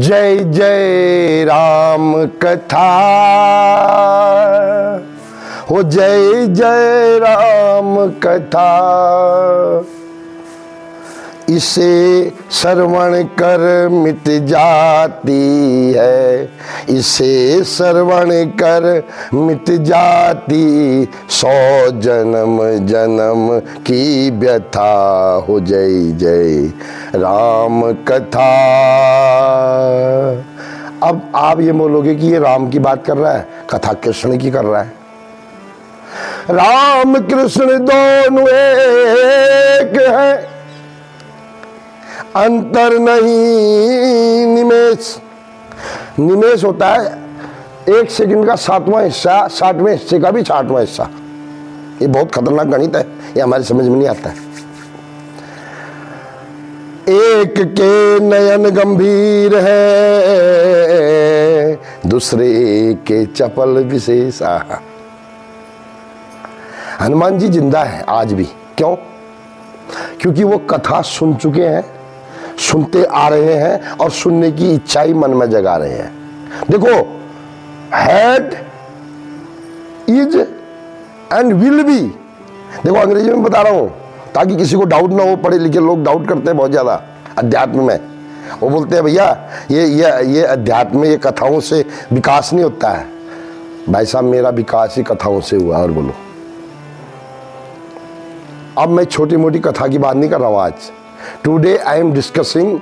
जय जय राम कथा हो, जय जय राम कथा। इसे श्रवण कर मिट जाती है, इसे श्रवण कर मिट जाती 100 जन्म जन्म की व्यथा हो। जय जय राम कथा। अब आप ये बोलोगे कि ये राम की बात कर रहा है, कथा कृष्ण की कर रहा है। राम कृष्ण दोनों एक है, अंतर नहीं निमेष। निमेष होता है 1 सेकंड का 7वां हिस्सा, 60वें हिस्से का भी 60वां हिस्सा। ये बहुत खतरनाक गणित है, ये हमारी समझ में नहीं आता है। एक के नयन गंभीर है, दूसरे के चपल विशेष। हनुमान जी जिंदा है आज भी। क्यों? क्योंकि वो कथा सुन चुके हैं, सुनते आ रहे हैं और सुनने की इच्छा ही मन में जगा रहे हैं। देखो, had, is and will be. देखो अंग्रेजी में बता रहा हूं ताकि किसी को डाउट ना हो। पढ़े लिखे लोग डाउट करते हैं बहुत ज्यादा अध्यात्म में। वो बोलते हैं भैया ये अध्यात्म में, ये कथाओं से विकास नहीं होता है। भाई साहब, मेरा विकास ही कथाओं से हुआ। और बोलो, अब मैं छोटी मोटी कथा की बात नहीं कर रहा हूं आज। टुडे आई एम डिस्कसिंग,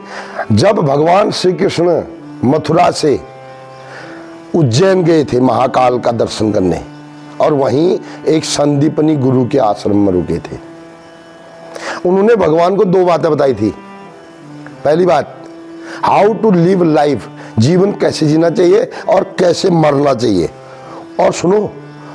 जब भगवान श्री कृष्ण मथुरा से उज्जैन गए थे महाकाल का दर्शन करने, और वहीं एक संदीपनी गुरु के आश्रम में रुके थे। उन्होंने भगवान को 2 बातें बताई थी। पहली बात, हाउ टू लिव लाइफ, जीवन कैसे जीना चाहिए और कैसे मरना चाहिए। और सुनो,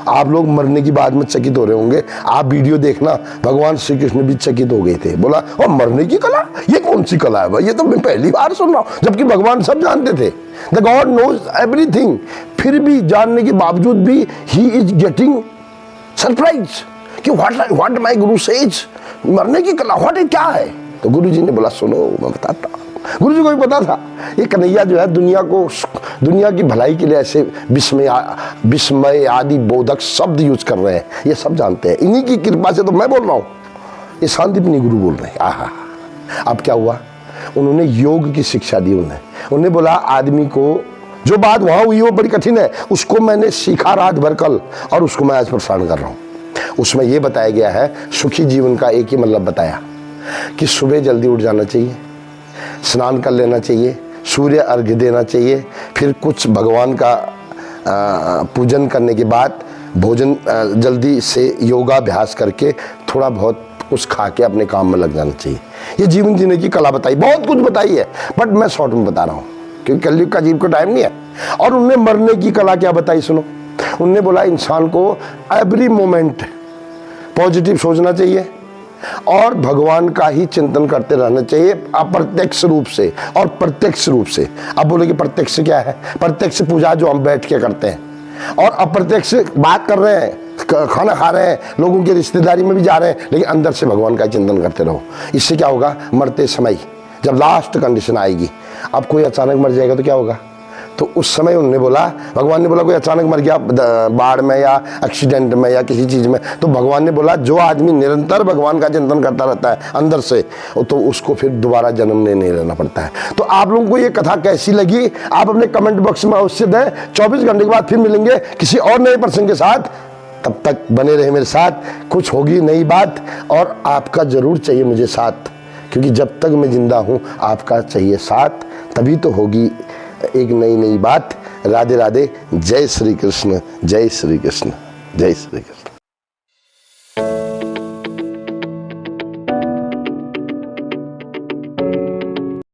आप लोग मरने की बात में चकित हो रहे होंगे। आप वीडियो देखना, भगवान श्री कृष्ण भी चकित हो गए थे। बोला, और मरने की कला, ये कौन सी कला है भाई, ये तो मैं पहली बार सुन रहा हूं। जबकि भगवान सब जानते थे, द गॉड नोज एवरीथिंग। फिर भी जानने के बावजूद भी ही इज गेटिंग सरप्राइज कि व्हाट माय गुरु सेज, मरने की कला व्हाट क्या है। तो गुरु जी ने बोला, सुनो मैं बताता हूं। गुरु जी को भी पता था ये कन्हैया जो है दुनिया की भलाई के लिए ऐसे विस्मय आदि बोधक शब्द यूज कर रहे हैं, ये सब जानते हैं। इन्हीं की कृपा से तो मैं बोल रहा हूं, ये शांतिपनी गुरु बोल रहे हैं। आहा, अब क्या हुआ, उन्होंने योग की शिक्षा दी। उन्होंने बोला, आदमी को जो बात वहां हुई वो बड़ी कठिन है, उसको मैंने सीखा रात भर कल, और उसको मैं आज प्रसारण कर रहा हूं। उसमें यह बताया गया है, सुखी जीवन का एक ही मतलब बताया कि सुबह जल्दी उठ जाना चाहिए, स्नान कर लेना चाहिए, सूर्य अर्घ्य देना चाहिए, फिर कुछ भगवान का पूजन करने के बाद भोजन जल्दी से योगाभ्यास करके थोड़ा बहुत कुछ खा के अपने काम में लग जाना चाहिए। ये जीवन जीने की कला बताई, बहुत कुछ बताई है, बट मैं शॉर्ट में बता रहा हूँ क्योंकि कलयुग का जीव को टाइम नहीं है। और उनने मरने की कला क्या बताई, सुनो। उनने बोला, इंसान को एवरी मोमेंट पॉजिटिव सोचना चाहिए और भगवान का ही चिंतन करते रहना चाहिए, अप्रत्यक्ष रूप से और प्रत्यक्ष रूप से। अब बोले कि प्रत्यक्ष क्या है? प्रत्यक्ष पूजा जो हम बैठ के करते हैं, और अप्रत्यक्ष बात कर रहे हैं, खाना खा रहे हैं, लोगों की रिश्तेदारी में भी जा रहे हैं, लेकिन अंदर से भगवान का चिंतन करते रहो। इससे क्या होगा, मरते समय जब लास्ट कंडीशन आएगी, अब कोई अचानक मर जाएगा तो क्या होगा। तो उस समय उन्होंने बोला, भगवान ने बोला, कोई अचानक मर गया बाढ़ में या एक्सीडेंट में या किसी चीज में, तो भगवान ने बोला, जो आदमी निरंतर भगवान का चिंतन करता रहता है अंदर से, तो उसको फिर दोबारा जन्म नहीं लेना पड़ता है। तो आप लोगों को ये कथा कैसी लगी, आप अपने कमेंट बॉक्स में अवश्य दें। 24 घंटे के बाद फिर मिलेंगे किसी और नए पर्सन के साथ। तब तक बने रहे मेरे साथ, कुछ होगी नई बात, और आपका जरूर चाहिए मुझे साथ, क्योंकि जब तक मैं जिंदा हूं आपका चाहिए साथ, तभी तो होगी एक नई बात। राधे राधे। जय श्री कृष्ण, जय श्री कृष्ण, जय श्री कृष्ण।